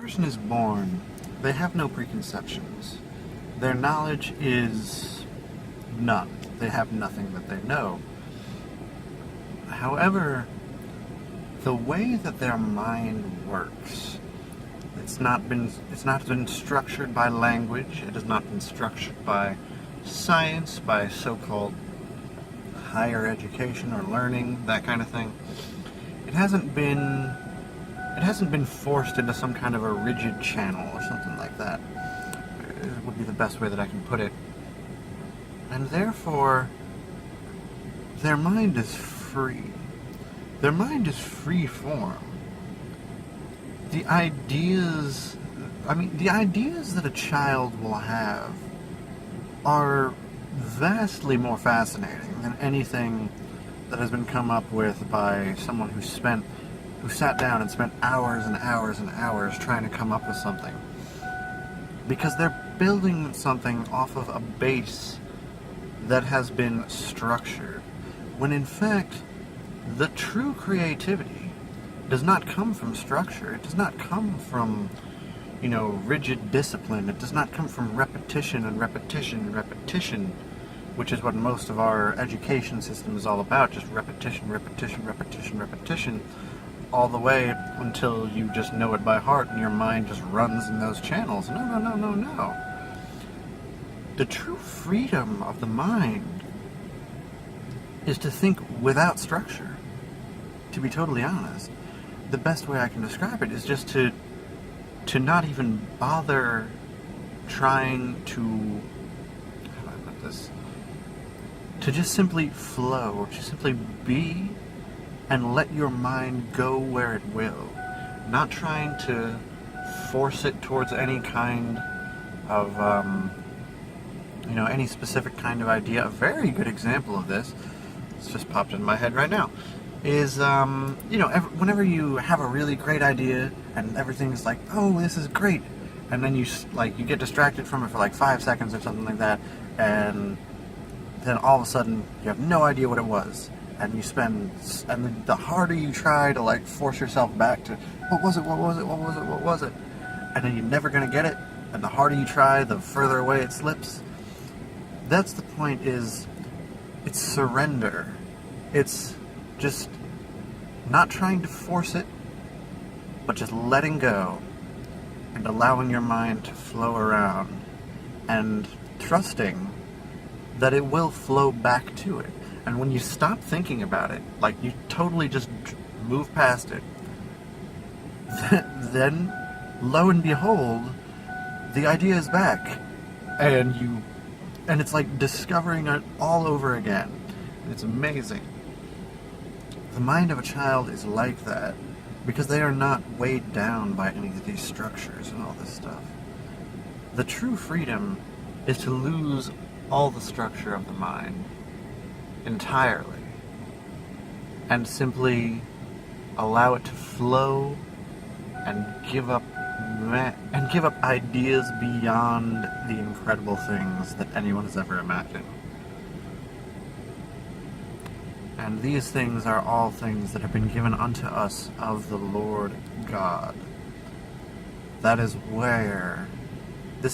person is born, they have no preconceptions. Their knowledge is none. They have nothing that they know. However, the way that their mind works, it's not been structured by language, it has not been structured by science, by so-called higher education or learning, that kind of thing. It hasn't been forced into some kind of a rigid channel or something like that. It would be the best way that I can put it. And therefore, their mind is free. Their mind is free form. The ideas that a child will have are vastly more fascinating than anything that has been come up with by someone who sat down and spent hours and hours and hours trying to come up with something. Because they're building something off of a base that has been structured, when in fact, the true creativity does not come from structure. It does not come from, rigid discipline. It does not come from repetition and repetition and repetition, which is what most of our education system is all about, just repetition, repetition, repetition, repetition, all the way until you just know it by heart and your mind just runs in those channels. No, no, no, no, no. The true freedom of the mind is to think without structure. To be totally honest, the best way I can describe it is just to not even bother trying to, how do I put this, to just simply flow, to simply be and let your mind go where it will. Not trying to force it towards any kind of, any specific kind of idea. A very good example of this, it's just popped in my head right now, is, whenever you have a really great idea and everything's like, oh, this is great, and then you get distracted from it for like 5 seconds or something like that, and then all of a sudden you have no idea what it was, and the harder you try to force yourself back to, what was it, and then you're never going to get it, and the harder you try, the further away it slips. That's the point, it's surrender. It's just not trying to force it, but just letting go and allowing your mind to flow around and trusting that it will flow back to it. And when you stop thinking about it, you totally just move past it, then lo and behold, the idea is back, and it's like discovering it all over again. It's amazing. The mind of a child is like that because they are not weighed down by any of these structures and all this stuff. The true freedom is to lose all the structure of the mind entirely and simply allow it to flow and give up ideas beyond the incredible things that anyone has ever imagined. And these things are all things that have been given unto us of the Lord God. This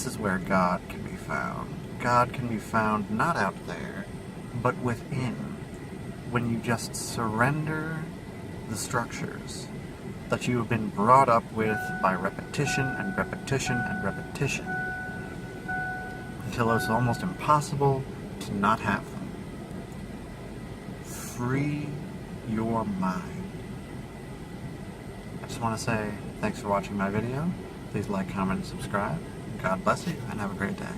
is where God can be found. God can be found not out there, but within, when you just surrender the structures that you have been brought up with by repetition and repetition and repetition, until it's almost impossible to not have them. Free your mind. I just want to say thanks for watching my video. Please like, comment, and subscribe. God bless you, and have a great day.